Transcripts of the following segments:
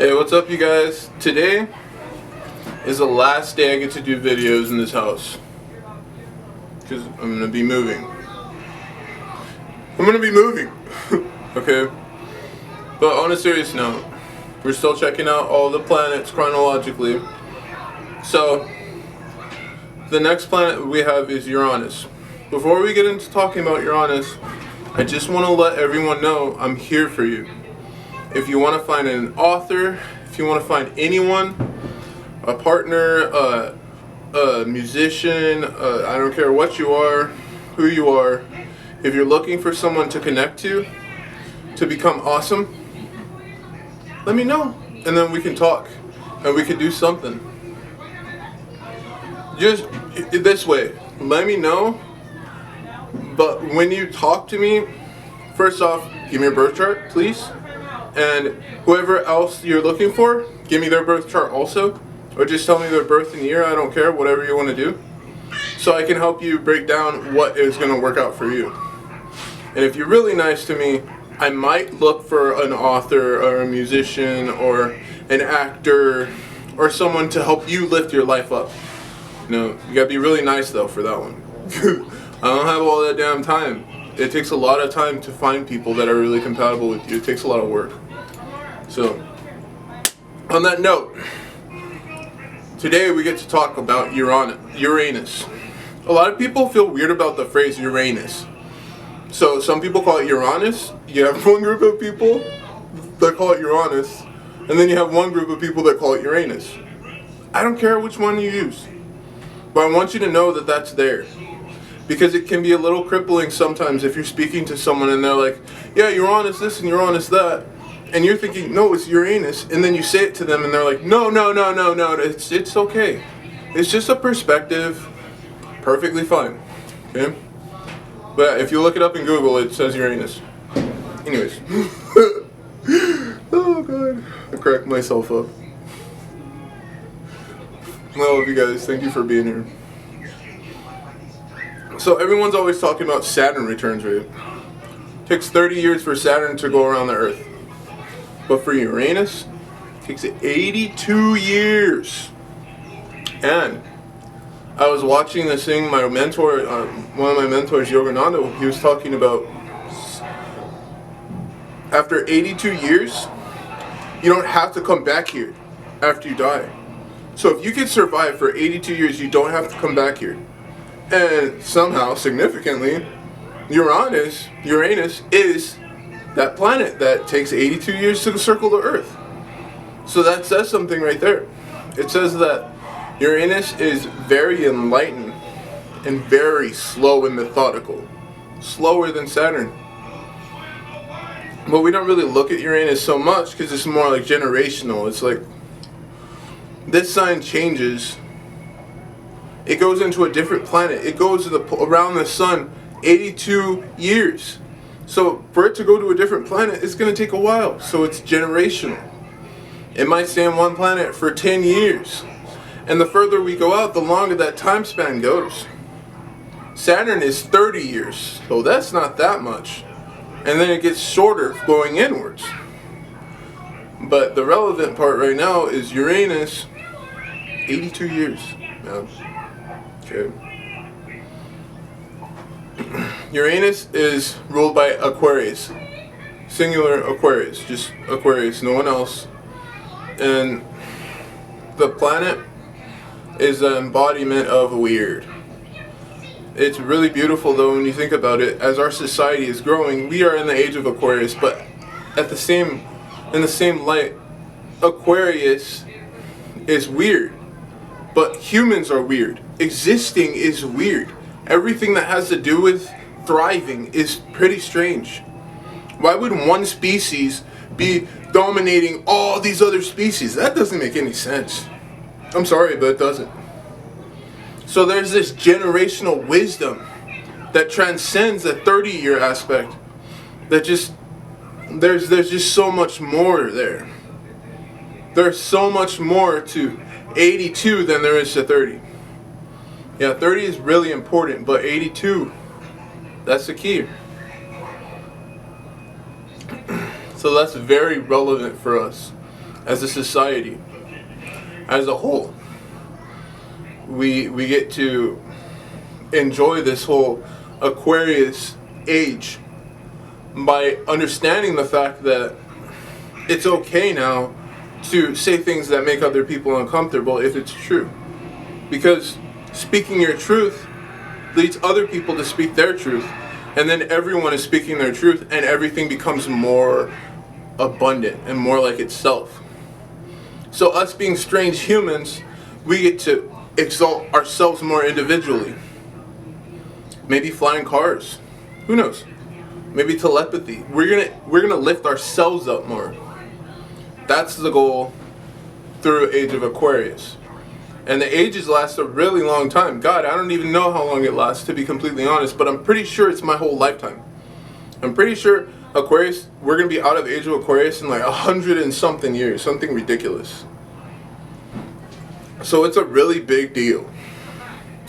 Hey, what's up you guys? Today is the last day I get to do videos in this house. Because I'm going to be moving. Okay? But on a serious note, we're still checking out all the planets chronologically. So, the next planet we have is Uranus. Before we get into talking about Uranus, I just want to let everyone know I'm here for you. If you want to find an author, if you want to find anyone, a partner, a musician, I don't care what you are, who you are, if you're looking for someone to connect to become awesome, let me know. And then we can talk, and we can do something. Just this way, let me know. But when you talk to me, first off, give me your birth chart, please. And whoever else you're looking for, give me their birth chart also. Or just tell me their birth and year, I don't care, whatever you want to do. So I can help you break down what is going to work out for you. And if you're really nice to me, I might look for an author or a musician or an actor or someone to help you lift your life up. You know, you gotta be really nice though for that one. I don't have all that damn time. It takes a lot of time to find people that are really compatible with you. It takes a lot of work. So, on that note, today we get to talk about Uranus. A lot of people feel weird about the phrase Uranus. So some people call it Uranus. You have one group of people that call it Uranus, and then you have one group of people that call it Uranus. I don't care which one you use, but I want you to know that that's there. Because it can be a little crippling sometimes if you're speaking to someone and they're like, yeah, Uranus this and Uranus that. And you're thinking, no, it's Uranus. And then you say it to them and they're like, no, it's okay. It's just a perspective. Perfectly fine. Okay? But if you look it up in Google, it says Uranus. Anyways. Oh, God. I cracked myself up. I love you guys. Thank you for being here. So everyone's always talking about Saturn returns, right? It takes 30 years for Saturn to go around the Earth. But for Uranus, it takes 82 years. And I was watching this thing, my mentor, one of my mentors, Yogananda, he was talking about after 82 years, you don't have to come back here after you die. So if you can survive for 82 years, you don't have to come back here. And somehow, significantly, Uranus is that planet that takes 82 years to circle the Earth. So that says something right there. It says that Uranus is very enlightened and very slow and methodical. Slower than Saturn. But we don't really look at Uranus so much because it's more like generational. It's like this sign changes. It goes into a different planet. It goes around the sun 82 years. So for it to go to a different planet, it's going to take a while. So it's generational. It might stay on one planet for 10 years. And the further we go out, the longer that time span goes. Saturn is 30 years. So that's not that much. And then it gets shorter going inwards. But the relevant part right now is Uranus, 82 years. Yeah. Okay. Uranus is ruled by Aquarius. Singular Aquarius. Just Aquarius, no one else. And the planet is an embodiment of weird. It's really beautiful though when you think about it. As our society is growing, we are in the age of Aquarius, but in the same light, Aquarius is weird. But humans are weird. Existing is weird. Everything that has to do with thriving is pretty strange. Why would one species be dominating all these other species? That doesn't make any sense. I'm sorry, but it doesn't. So there's this generational wisdom that transcends the 30-year aspect. That just there's just so much more there. There's so much more to 82 than there is to 30. Yeah, 30 is really important, but 82, that's the key. So that's very relevant for us. as a society, as a whole. We get to enjoy this whole Aquarius age by understanding the fact that it's okay now to say things that make other people uncomfortable if it's true. Because speaking your truth leads other people to speak their truth. And then everyone is speaking their truth and everything becomes more abundant and more like itself. So us being strange humans, we get to exalt ourselves more individually. Maybe flying cars. Who knows? Maybe telepathy. We're gonna lift ourselves up more. That's the goal through Age of Aquarius. And the ages last a really long time. God, I don't even know how long it lasts, to be completely honest, but I'm pretty sure it's my whole lifetime. I'm pretty sure Aquarius, we're going to be out of Age of Aquarius in like 100 and something years, something ridiculous. So it's a really big deal.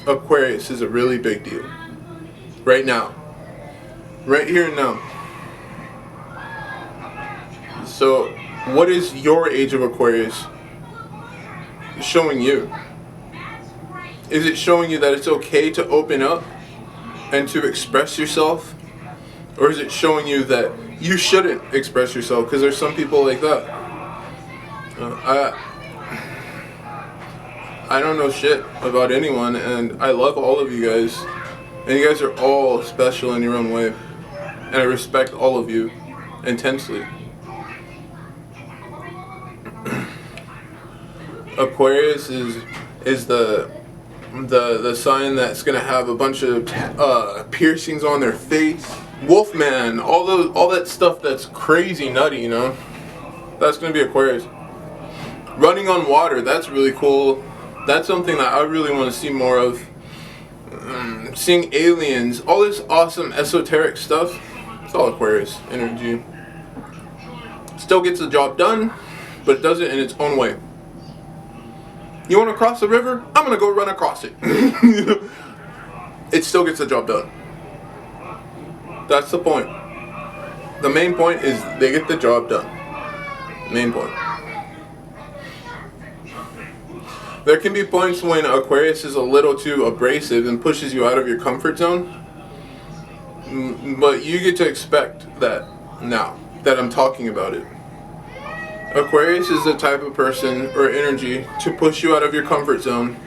Aquarius is a really big deal. Right now. Right here and now. So, what is your Age of Aquarius showing you? Is it showing you that it's okay to open up and to express yourself? Or is it showing you that you shouldn't express yourself? Because there's some people like that. I don't know shit about anyone, and I love all of you guys. And you guys are all special in your own way. And I respect all of you intensely. Aquarius is the sign that's gonna have a bunch of piercings on their face. Wolfman, all that stuff that's crazy nutty, you know. That's gonna be Aquarius. Running on water, that's really cool. That's something that I really want to see more of. Seeing aliens, all this awesome esoteric stuff. It's all Aquarius energy. Still gets the job done, but it does it in its own way. You want to cross the river? I'm going to go run across it. It still gets the job done. That's the point. The main point is they get the job done. Main point. There can be points when Aquarius is a little too abrasive and pushes you out of your comfort zone. But you get to expect that now that I'm talking about it. Aquarius is the type of person or energy to push you out of your comfort zone.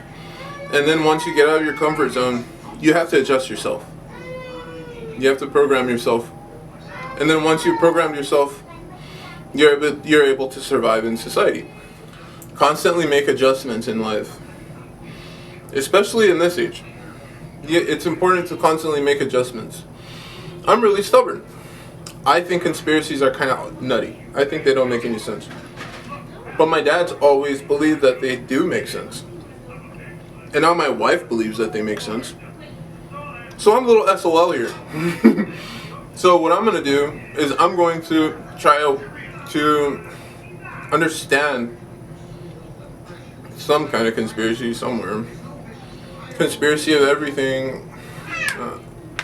And then once you get out of your comfort zone, you have to adjust yourself. You have to program yourself. And then once you've programmed yourself, you're able to survive in society. Constantly make adjustments in life. Especially in this age. It's important to constantly make adjustments. I'm really stubborn. I think conspiracies are kind of nutty. I think they don't make any sense. But my dad's always believed that they do make sense. And now my wife believes that they make sense. So I'm a little SOL here. So what I'm going to do is I'm going to try to understand some kind of conspiracy somewhere. Conspiracy of everything.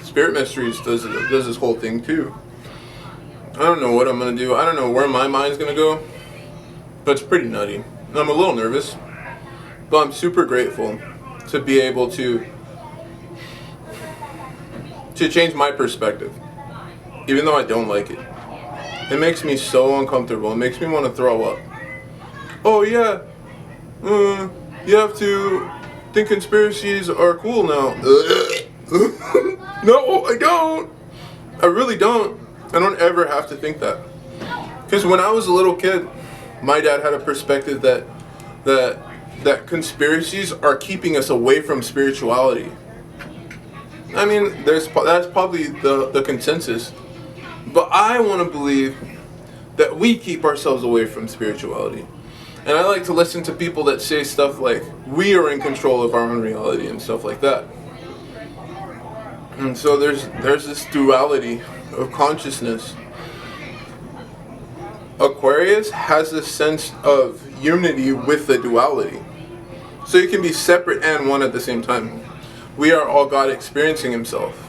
Spirit Mysteries does this whole thing too. I don't know what I'm going to do. I don't know where my mind's going to go. But it's pretty nutty. I'm a little nervous. But I'm super grateful to be able to change my perspective. Even though I don't like it. It makes me so uncomfortable. It makes me want to throw up. Oh yeah. You have to think conspiracies are cool now. No, I don't. I really don't. I don't ever have to think that. Because when I was a little kid, my dad had a perspective that conspiracies are keeping us away from spirituality. I mean, that's probably the consensus. But I want to believe that we keep ourselves away from spirituality. And I like to listen to people that say stuff like, we are in control of our own reality and stuff like that. And so there's this duality of consciousness. Aquarius has this sense of unity with the duality. So you can be separate and one at the same time. We are all God experiencing Himself.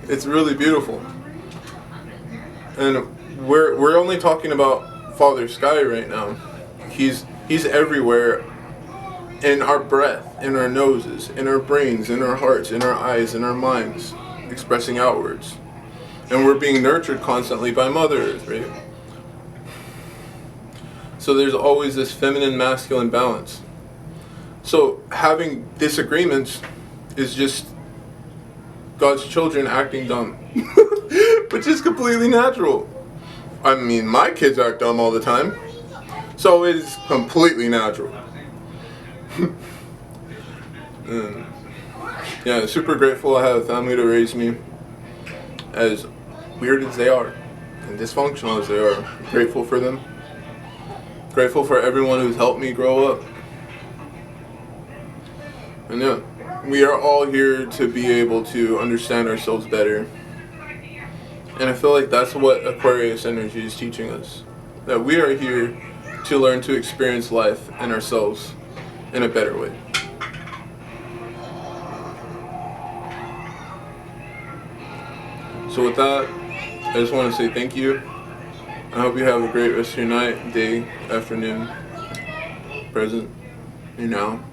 It's really beautiful. And we're only talking about Father Sky right now. He's everywhere, in our breath, in our noses, in our brains, in our hearts, in our eyes, in our minds, expressing outwards. And we're being nurtured constantly by Mother Earth, right? So there's always this feminine masculine balance. So having disagreements is just God's children acting dumb, which is completely natural. I mean, my kids act dumb all the time, so it is completely natural. Yeah, super grateful I have a family to raise me, as weird as they are and dysfunctional as they are. I'm grateful for them. Grateful for everyone who's helped me grow up. And yeah, we are all here to be able to understand ourselves better. And I feel like that's what Aquarius energy is teaching us. That we are here to learn to experience life and ourselves in a better way. So with that, I just want to say thank you. I hope you have a great rest of your night, day, afternoon, present, and now.